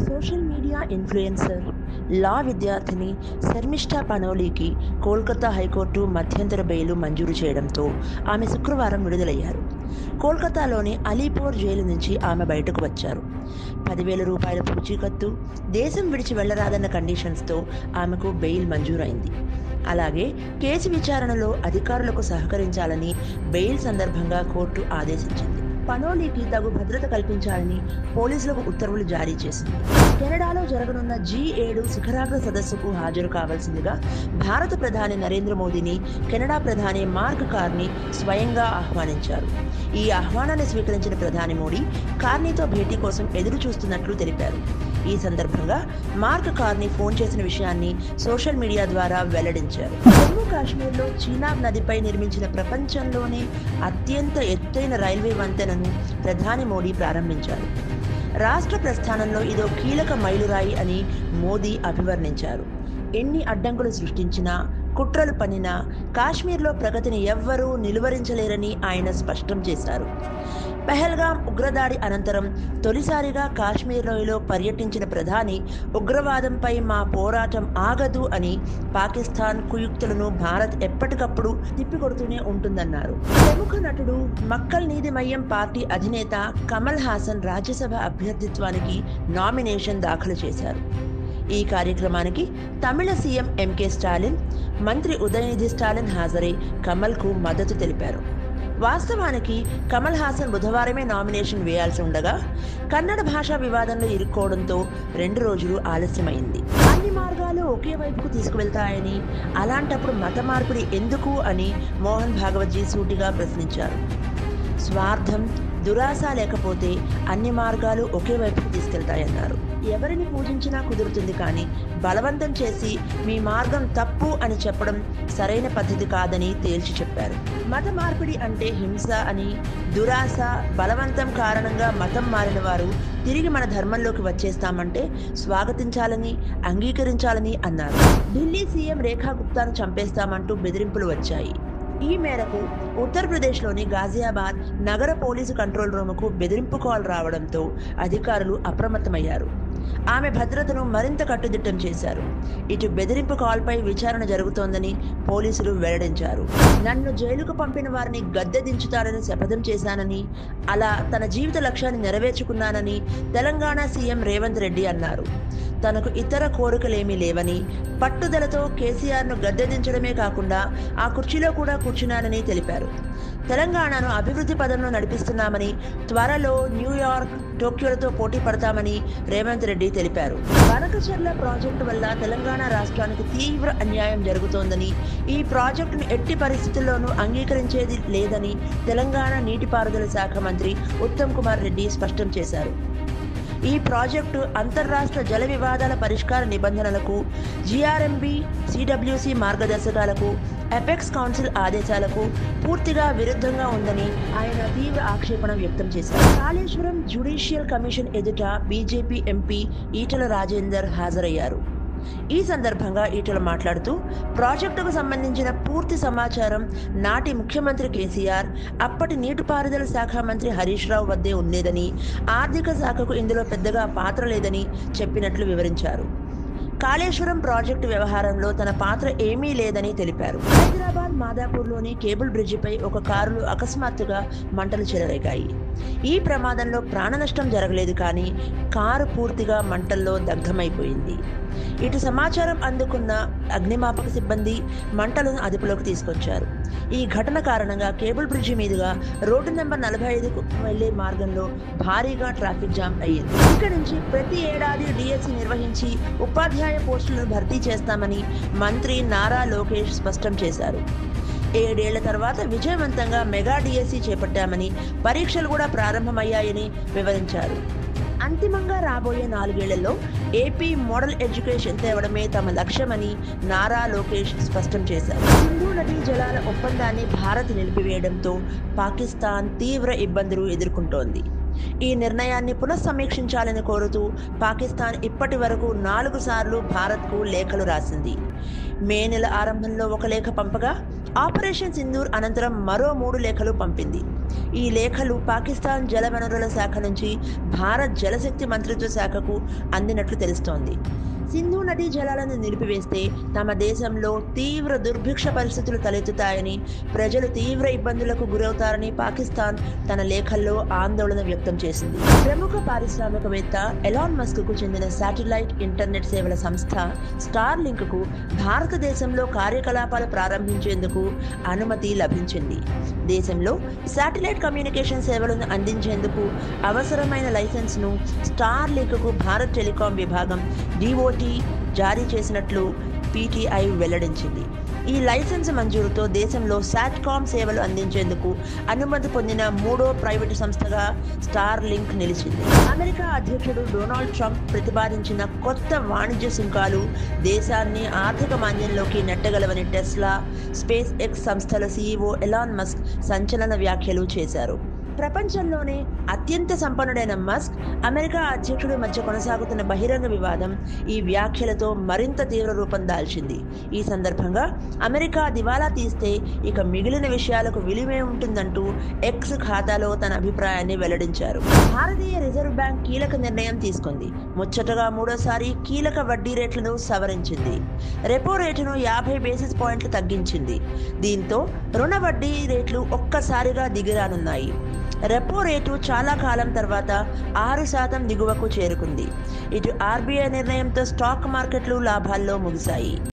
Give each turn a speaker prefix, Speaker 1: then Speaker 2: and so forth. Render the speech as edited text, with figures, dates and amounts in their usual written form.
Speaker 1: Social media influencer, లా విద్యార్థిని Sharmishtha పనోలీకి Kolkata high court మధ్యంతర bail మంజూరు చేయడంతో ఆమె శుక్రవారం విడుదలయ్యారు. కోల్కతాలోని అలీపూర్ జైలు నుంచి ఆమె బయటకు వచ్చారు. 10,000 రూపాయల పూచీకత్తు, దేశం విడిచి వెళ్లరాదన్న కండిషన్స్తో ఆమెకు బెయిల్ మంజూరైంది. అలాగే కేసు విచారణలో అధికారులకు సహకరించాలని బెయిల్ సందర్భంగా కోర్టు ఆదేశించింది. పనోలీకి తగు భద్రత కల్పించాలని పోలీసులకు ఉత్తర్వులు జారీ చేసింది. కెనడాలో జరగనున్న G7 శిఖరాగ్ర సదస్సుకు హాజరు కావాల్సిందిగా భారత ప్రధాని నరేంద్ర మోదీని కెనడా ప్రధాని మార్క్ కార్నీ స్వయంగా ఆహ్వానించారు. ఈ ఆహ్వానాన్ని స్వీకరించిన ప్రధాని మోడీ కార్నీతో భేటీ కోసం ఎదురు చూస్తున్నట్లు తెలిపారు. ఈ సందర్భంగా మార్క్ కార్నీ ఫోన్ చేసిన విషయాన్ని సోషల్ మీడియా ద్వారా వెల్లడించారు. జమ్మూ కాశ్మీర్లో చీనాబ్ నదిపై నిర్మించిన ప్రపంచంలోనే అత్యంత ఎత్తైన రైల్వే వంతెనను ప్రధాని మోడీ ప్రారంభించారు. రాష్ట్ర ప్రస్థానంలో ఇదో కీలక మైలురాయి అని మోదీ అభివర్ణించారు. ఎన్ని అడ్డంకులు సృష్టించినా, కుట్రలు పన్నినా కాశ్మీర్లో ప్రగతిని ఎవ్వరూ నిలువరించలేరని ఆయన స్పష్టం చేశారు. పెహల్గాం ఉగ్రదాడి అనంతరం తొలిసారిగా కాశ్మీర్ లోయలో పర్యటించిన ప్రధాని ఉగ్రవాదంపై మా పోరాటం ఆగదు అని పాకిస్తాన్ కుయుక్తులను భారత్ ఎప్పటికప్పుడు తిప్పికొడుతూనే ఉంటుందన్నారు. ప్రముఖ నటుడు మక్కల్ నీతిమయ్యం పార్టీ అధినేత కమల్ హాసన్ రాజ్యసభ అభ్యర్థిత్వానికి నామినేషన్ దాఖలు చేశారు. ఈ కార్యక్రమానికి తమిళ సీఎం ఎంకే స్టాలిన్, మంత్రి ఉదయనిధి స్టాలిన్ హాజరై కమల్కు మద్దతు తెలిపారు. వాస్తవానికి కమల్ హాసన్ బుధవారమే నామినేషన్ వేయాల్సి ఉండగా కన్నడ భాషా వివాదంలో ఇరుక్కోవడంతో 2 రోజులు ఆలస్యమైంది. అన్ని మార్గాలు ఒకే వైపుకు తీసుకువెళ్తాయని, అలాంటప్పుడు మత మార్పిడి ఎందుకు అని మోహన్ భాగవత్జీ సూటిగా ప్రశ్నించారు. స్వార్థం, దురాశ లేకపోతే అన్ని మార్గాలు ఒకే వైపుకు తీసుకెళ్తాయన్నారు. ఎవరిని పూజించినా కుదురుతుంది, కానీ బలవంతం చేసి మీ మార్గం తప్పు అని చెప్పడం సరైన పద్ధతి కాదని తేల్చి చెప్పారు. మత మార్పిడి అంటే హింస అని, దురాశ, బలవంతం కారణంగా మతం మారిన వారు తిరిగి మన ధర్మంలోకి వచ్చేస్తామంటే స్వాగతించాలని, అంగీకరించాలని అన్నారు. ఢిల్లీ సీఎం రేఖా గుప్తాను చంపేస్తామంటూ బెదిరింపులు వచ్చాయి. ఈ మేరకు ఉత్తరప్రదేశ్లోని గాజియాబాద్ నగర పోలీసు కంట్రోల్ రూముకు బెదిరింపు కాల్ రావడంతో అధికారులు అప్రమత్తమయ్యారు. ఆమె భద్రతను మరింత కట్టుదిట్టం చేశారు. ఇటు బెదిరింపు కాల్పై విచారణ జరుగుతోందని పోలీసులు వెల్లడించారు. నన్ను జైలుకు పంపిన వారిని గద్దె దించుతానని శపథం చేశానని, అలా తన జీవిత లక్ష్యాన్ని నెరవేర్చుకున్నానని తెలంగాణ సీఎం రేవంత్ రెడ్డి అన్నారు. తనకు ఇతర కోరికలేమీ లేవని, పట్టుదలతో కేసీఆర్ను గద్దెదించడమే కాకుండా ఆ కుర్చీలో కూడా కూర్చున్నానని తెలిపారు. తెలంగాణను అభివృద్ధి పదంలో నడిపిస్తున్నామని, త్వరలో న్యూయార్క్, టోక్యోలతో పోటీ పడతామని రేవంత్ రెడ్డి తెలిపారు. బనకచెర్ల ప్రాజెక్టు వల్ల తెలంగాణ రాష్ట్రానికి తీవ్ర అన్యాయం జరుగుతోందని, ఈ ప్రాజెక్టును ఎట్టి పరిస్థితుల్లోనూ అంగీకరించేది లేదని తెలంగాణ నీటిపారుదల శాఖ మంత్రి ఉత్తమ్ కుమార్ రెడ్డి స్పష్టం చేశారు. ఈ ప్రాజెక్టు అంతర్రాష్ట్ర జల వివాదాల పరిష్కార నిబంధనలకు, GRMB, CWC మార్గదర్శకాలకు, ఎపెక్స్ కౌన్సిల్ ఆదేశాలకు పూర్తిగా విరుద్ధంగా ఉందని ఆయన తీవ్ర ఆక్షేపణ వ్యక్తం చేశారు. కాళేశ్వరం జ్యుడిషియల్ కమిషన్ ఎదుట బీజేపీ ఎంపీ ఈటల రాజేందర్ హాజరయ్యారు. ఈ సందర్భంగా ఈటల మాట్లాడుతూ, ప్రాజెక్టుకు సంబంధించిన పూర్తి సమాచారం నాటి ముఖ్యమంత్రి కేసీఆర్, అప్పటి నీటిపారుదల శాఖ మంత్రి హరీష్ రావు వద్దే ఉండేదని, ఆర్థిక శాఖకు ఇందులో పెద్దగా పాత్ర లేదని చెప్పినట్లు వివరించారు. కాళేశ్వరం ప్రాజెక్టు వ్యవహారంలో తన పాత్ర ఏమీ లేదని తెలిపారు. హైదరాబాద్ మాదాపూర్లోని కేబుల్ బ్రిడ్జిపై ఒక కారులో అకస్మాత్తుగా మంటలు చెలరేగాయి. ఈ ప్రమాదంలో ప్రాణ నష్టం జరగలేదు, కానీ కారు పూర్తిగా మంటల్లో దగ్ధమైపోయింది. ఇటు సమాచారం అందుకున్న అగ్నిమాపక సిబ్బంది మంటలను అదుపులోకి తీసుకొచ్చారు. ఈ ఘటన కారణంగా కేబుల్ బ్రిడ్జి మీదుగా రోడ్డు నెంబర్ 45కు వెళ్లే మార్గంలో భారీగా ట్రాఫిక్ జామ్ అయ్యింది. ఇక్కడి నుంచి ప్రతి ఏడాది డిఎస్సి నిర్వహించి ఉపాధ్యాయ పోస్టులను భర్తీ చేస్తామని మంత్రి నారా లోకేష్ స్పష్టం చేశారు. 7 ఏళ్ల తర్వాత విజయవంతంగా మెగా డిఎస్సి చేపట్టామని, పరీక్షలు కూడా ప్రారంభమయ్యాయని వివరించారు. అంతిమంగా రాబోయే 4 ఏళ్లలో ఏపీ మోడల్ ఎడ్యుకేషన్ తేవడమే తమ లక్ష్యమని నారా లోకేష్ స్పష్టం చేశారు. సింధు నదీ జలాల ఒప్పందాన్ని భారత్ నిలిపివేయడంతో పాకిస్తాన్ తీవ్ర ఇబ్బందులు ఎదుర్కొంటోంది. ఈ నిర్ణయాన్ని పునఃసమీక్షించాలని కోరుతూ పాకిస్తాన్ ఇప్పటి వరకు 4 సార్లు భారత్కు లేఖలు రాసింది. మే నెల ఆరంభంలో ఒక లేఖ పంపగా ఆపరేషన్ సింధూర్ అనంతరం మరో 3 లేఖలు పంపింది. ఈ లేఖలు పాకిస్తాన్ జలవనరుల శాఖ నుంచి భారత్ జలశక్తి మంత్రిత్వ శాఖకు అందినట్లు తెలుస్తోంది. సింధు నదీ జలాలను నిలిపివేస్తే తమ దేశంలో తీవ్ర దుర్భిక్ష పరిస్థితులు తలెత్తుతాయని, ప్రజలు తీవ్ర ఇబ్బందులకు గురవుతారని పాకిస్తాన్ తన లేఖల్లో ఆందోళన వ్యక్తం చేసింది. ప్రముఖ పారిశ్రామికవేత్త ఎలాన్ మస్క్కు చెందిన శాటిలైట్ ఇంటర్నెట్ సేవల సంస్థ స్టార్ లింక్కు భారతదేశంలో కార్యకలాపాలు ప్రారంభించేందుకు అనుమతి లభించింది. దేశంలో శాటిలైట్ కమ్యూనికేషన్ సేవలను అందించేందుకు అవసరమైన లైసెన్స్ను స్టార్ లింక్కు భారత్ టెలికాం విభాగం DOT జారీ చేసినట్లు PTI వెల్లడించింది. ఈ లైసెన్స్ మంజూరుతో దేశంలో శాట్కామ్ సేవలు అందించేందుకు అనుమతి పొందిన 3వ ప్రైవేటు సంస్థగా స్టార్ లింక్ నిలిచింది. అమెరికా అధ్యక్షుడు డొనాల్డ్ ట్రంప్ ప్రతిపాదించిన కొత్త వాణిజ్య సుంకాలు దేశాన్ని ఆర్థిక మాంద్యంలోకి నెట్టగలవని టెస్లా, స్పేస్ ఎక్స్ సంస్థల CEO ఎలాన్ మస్క్ సంచలన వ్యాఖ్యలు చేశారు. ప్రపంచంలోనే అత్యంత సంపన్నుడైన మస్క్, అమెరికా అధ్యక్షుడి మధ్య కొనసాగుతున్న బహిరంగ వివాదం ఈ వ్యాఖ్యలతో మరింత తీవ్ర రూపం దాల్చింది. ఈ సందర్భంగా అమెరికా దివాలా తీస్తే ఇక మిగిలిన విషయాలకు విలువే ఉంటుందంటూ ఎక్స్ ఖాతాలో తన అభిప్రాయాన్ని వెల్లడించారు. భారతీయ రిజర్వ్ బ్యాంక్ కీలక నిర్ణయం తీసుకుంది. ముచ్చటగా 3వసారి కీలక వడ్డీ రేట్లను సవరించింది. రెపో రేటును 50 బేసిస్ పాయింట్లు తగ్గించింది. దీంతో రుణ వడ్డీ రేట్లు ఒక్కసారిగా దిగిరానున్నాయి. రెపో రేటు చాలా కాలం తర్వాత 6% దిగువకు చేరుకుంది. ఇటు RBI నిర్ణయంతో స్టాక్ మార్కెట్లు లాభాల్లో ముగిశాయి.